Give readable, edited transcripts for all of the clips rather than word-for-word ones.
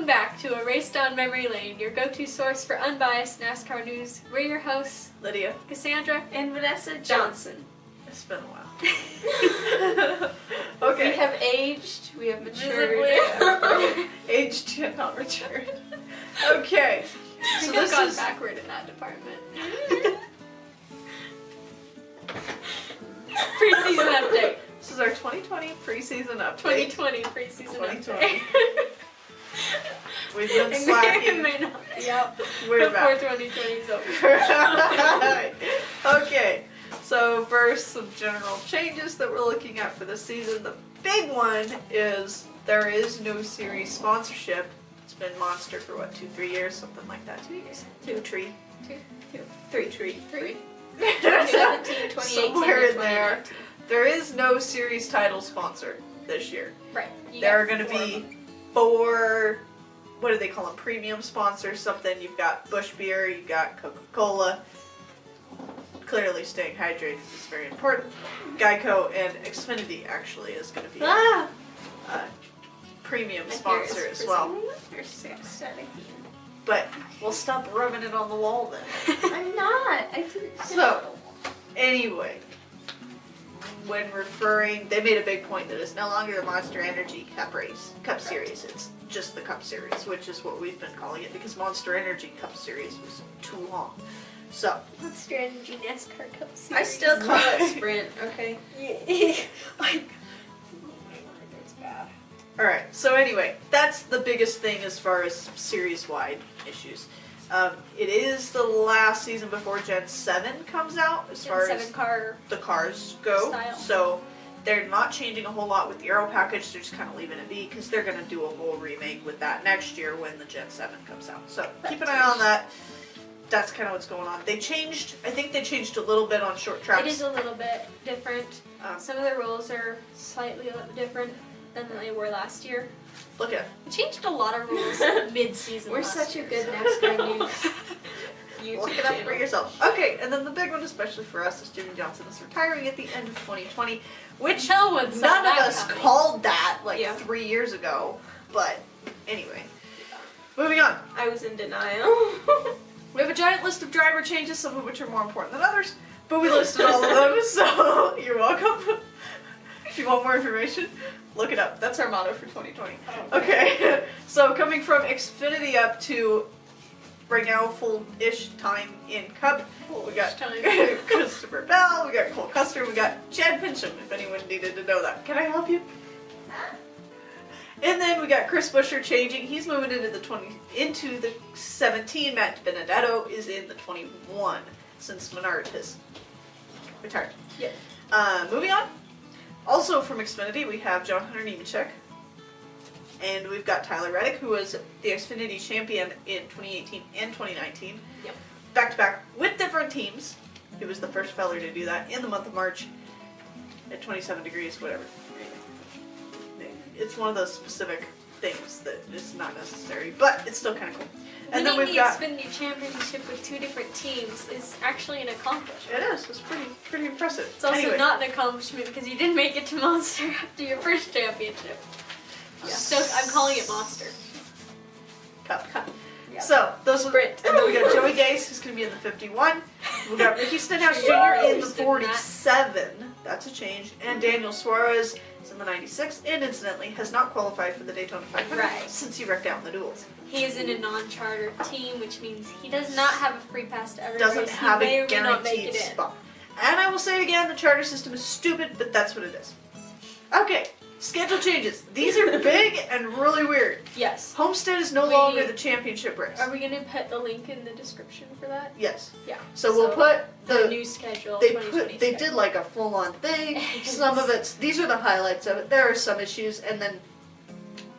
Welcome back to A Race Down Memory Lane, your go-to source for unbiased NASCAR news. We're your hosts, Lydia, Cassandra, and Vanessa Johnson. it's been a while. Okay. We have aged, we have matured. Visibly. Aged yet not matured. Okay. So So this this gone is backward in that department. Preseason update. this is our 2020 preseason update. 2020 preseason 2020. update. We've been It slacking. may not be out We're before back. 2020 is over. Okay. So first, some general changes that we're looking at for this season. The big one is there is no series sponsorship. It's been Monster for what, 2-3 years, something like that. 2 years. 2 tree. 3 tree. 2017, 2018, Somewhere in and there. 2019. There is no series title sponsor this year. Right. You There are got going to four of be them. 4, what do they call them, premium sponsors, something. You've got Busch Beer, you've got Coca-Cola. Clearly staying hydrated is very important. Geico and Xfinity actually is going to be a premium sponsor as well. But we'll stop rubbing it on the wall then. I'm not. I didn't. So, anyway, when referring, they made a big point that it's no longer the Monster Energy Cup Series. It's just the Cup Series, which is what we've been calling it because Monster Energy Cup Series was too long. So, Monster Energy NASCAR Cup Series. I still call it sprint. Okay. Like, It's bad. alright, so anyway, that's the biggest thing as far as series-wide issues. It is the last season before Gen 7 comes out as far as 7-car. the cars go. Style. So they're not changing a whole lot with the Aero package. They're just kind of leaving it be because they're going to do a whole remake with that next year when the Gen 7 comes out. So keep an eye on that. That's kind of what's going on. They changed, I think they changed a little bit on short tracks. It is a little bit different. Um, Some of the rules are slightly different than they were last year. Look at We changed a lot of rules mid-season. We're last such a year, good so. NASCAR news. YouTube Look it up for channel. yourself. Okay, and then the big one, especially for us, is Jimmy Johnson is retiring at the end of 2020, which No one saw none of that us coming. called that like Yeah. 3 years ago. But anyway, moving on. I was in denial. We have a giant list of driver changes, some of which are more important than others, but we listed all of them, so you're welcome. If you want more information, look it up. That's our motto for 2020. Okay, so coming from Xfinity up to right now full-ish time in Cup, we got time. Christopher Bell, we got Cole Custer, we got Chad Pincham, if anyone needed to know that. Can I help you? And then we got Chris Buescher changing. He's moving into the 17. Matt Benedetto is in the 21 since Menard has retired. Yeah. Moving on. Also from Xfinity, we have John Hunter Nemechek. And we've got Tyler Reddick, who was the Xfinity champion in 2018 and 2019. Yep. Back to back with different teams. He was the first feller to do that in the month of March at 27 degrees, whatever. It's one of those specific things that is not necessary, but it's still kind of cool. And then Winning we've the got. Xfinity Championship with 2 different teams is actually an accomplishment. It is. It's pretty impressive. It's also Anyway. not an accomplishment because you didn't make it to Monster after your first championship. Yes. So I'm calling it Monster. Cup. Yep. So those are Sprint. and then we got Joey Gase, who's going to be in the 51. We got Ricky Stenhouse Jr. in the 47. That's a change. And Daniel Suarez is in the 96. And incidentally, has not qualified for the Daytona 500 Right. since he wrecked out in the duels. He is in a non-charter team, which means he does not have a free pass to every Doesn't race. have he may a or may not make guaranteed it in. spot. And I will say it again, the charter system is stupid, but that's what it is. Okay, schedule changes. These are big and really weird. Yes. Homestead is no We- longer the championship race. Are we going to put the link in the description for that? Yes. Yeah. So we'll put the new schedule. they 2020 they schedule. did like a full-on thing. Some of it's these are the highlights of it. There are some issues, and then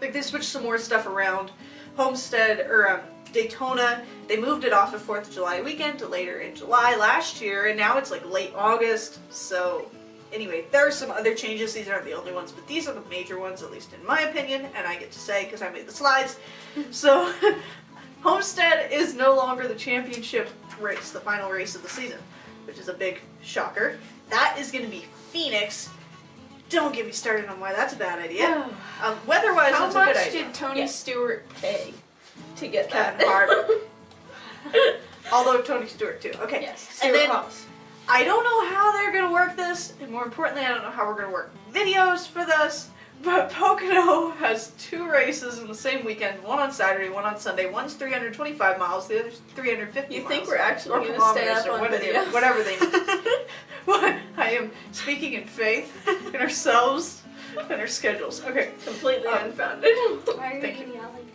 like they switched some more stuff around. Homestead or Daytona, they moved it off of 4th of July weekend to later in July last year, and now it's like late August. So anyway, there are some other changes. These aren't the only ones, but these are the major ones, at least in my opinion, and I get to say because I made the slides. So Homestead is no longer the championship race, the final race of the season, which is a big shocker. That is going to be Phoenix Don't get me started on why that's a bad idea. Weather-wise, How it's a good much idea. did Tony Yes. Stewart pay to get that? Kevin Hart. Although Tony Stewart too. Okay. Yes. And then House. I don't know how they're gonna work this, and more importantly, I don't know how we're gonna work videos for this. But Pocono has 2 races in the same weekend, one on Saturday, one on Sunday. One's 325 miles, the other's 350 You miles. think we're actually Or going to stay kilometers, up or on whatever videos? they What? I am speaking in faith in ourselves and our schedules. Okay. Completely Um, unfounded. Why are Thank you yelling?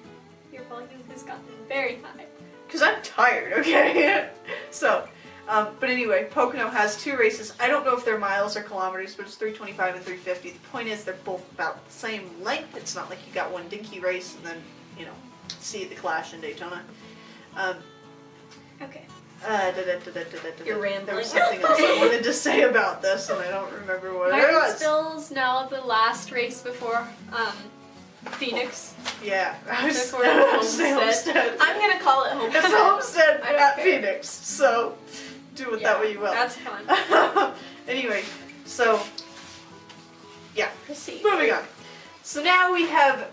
Your volume has gotten very high. Because I'm tired, okay? So, but anyway, Pocono has 2 races. I don't know if they're miles or kilometers, but it's 325 and 350. The point is they're both about the same length. It's not like you got one dinky race and then, see the clash in Daytona. Okay. You're rambling. There was something else I wanted to say about this, and I don't remember what it was. Martinsville's now the last race before Phoenix. Yeah, I was Before saying Homestead. Homestead. I'm going to call it It's Homestead. Homestead I don't at care. Phoenix, so do with that what you will. That's fun. Anyway, so yeah, Proceed. moving on. So now we have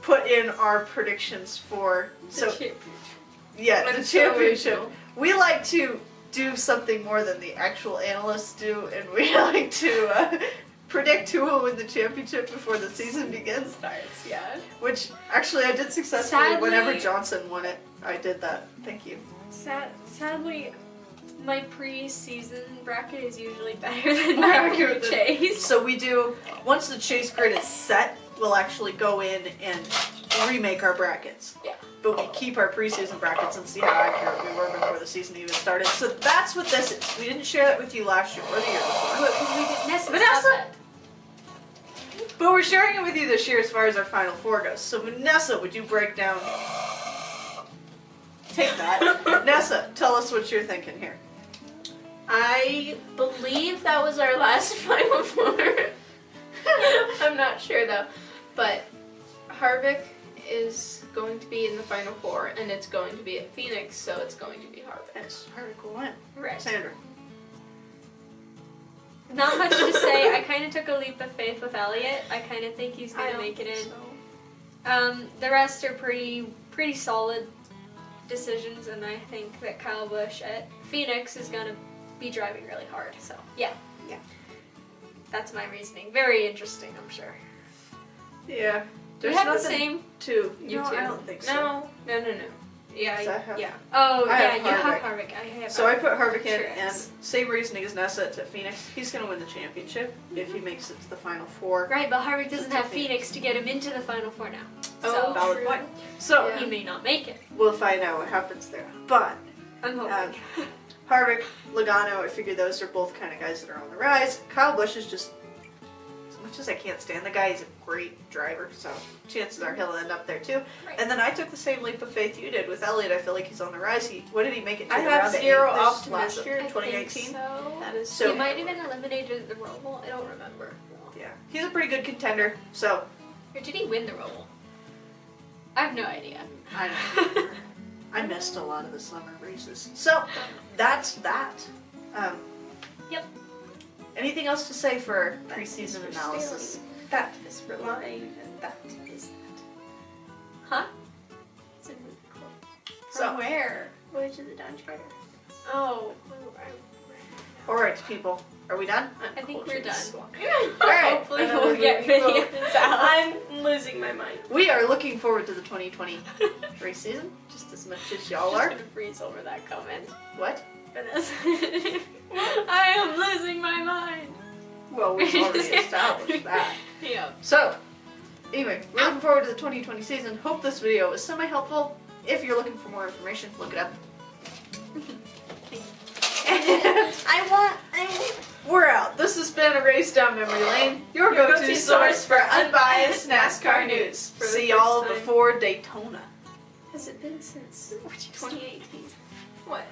put in our predictions for the I'm so championship. original. We like to do something more than the actual analysts do, and we like to predict who will win the championship before the season begins. Starts, yeah. Which actually I did successfully Sadly- whenever Johnson won it. I did that. Thank you. Sadly, my pre-season bracket is usually better than More my accurate than- chase. So we do, once the chase grid is set, we'll actually go in and remake our brackets. Yeah. But we keep our preseason brackets and see how accurate we were before the season even started. So that's what this is. We didn't share that with you last year or the year before. Because we did Vanessa. Vanessa? But we're sharing it with you this year as far as our Final Four goes. So Vanessa, would you break down... Take that. Nessa, tell us what you're thinking here. I believe that was our last Final Four. I'm not sure though. But Harvick is going to be in the Final Four, and it's going to be at Phoenix, so it's going to be Harvick. Yes, Harvick will win. Right. Sandra. Not much to say. I kind of took a leap of faith with Elliott. I kind of think he's I gonna don't make it in. think so. The rest are pretty solid decisions, and I think that Kyle Busch at Phoenix is gonna be driving really hard. So yeah. That's my reasoning. Very interesting, I'm sure. Yeah. Do we There's have the nothing same? to You no, too. I don't think so. No. Yeah, Does that have- yeah. Oh I yeah, have you have Harvick. Harvick. I have. So I put Harvick in, Sure and is. same reasoning as Nessa. It's at Phoenix. He's going to win the championship if he makes it to the Final Four. Right, but Harvick doesn't It's have at Phoenix. Phoenix to get him into the Final Four now. Oh, valid true. point. So Yeah. He may not make it. we'll find out what happens there. But I'm hoping. Harvick, Logano, I figure those are both kind of guys that are on the rise. Kyle Busch is just, as much as I can't stand the guy, he's a great driver, so chances are he'll end up there too. Right. And then I took the same leap of faith you did with Elliott. I feel like he's on the rise. What did he make it to? I the have round of zero 8 this optimism. last year, I think 2018? so. That is So- He might have been eliminated at the Roval. I don't remember. Yeah, he's a pretty good contender. So Or did he win the Roval? I have no idea. I don't know. I missed a lot of the summer races. So that's that. Yep. Anything else to say for That is preseason for analysis? stealing. That is for lying, and that is that. Huh? It's a movie quote. So- From where? Voyage of the Dawn Treader. Oh, All right, people. Are we done? I think we're done. All right. Hopefully Another we'll get movie quote. videos out. I'm losing my mind. We are looking forward to the 2020 race season just as much as y'all I'm are. just gonna freeze over that comment. What? Vanessa. I am losing my mind. Well, we've already established that. Yeah. So, anyway, we're looking forward to the 2020 season. Hope this video was semi-helpful. If you're looking for more information, look it up. I want. We're out. This has been a race down memory lane. Your go-to source for unbiased NASCAR news. For the See first y'all time. before Daytona. Has it been since What you 2018? What?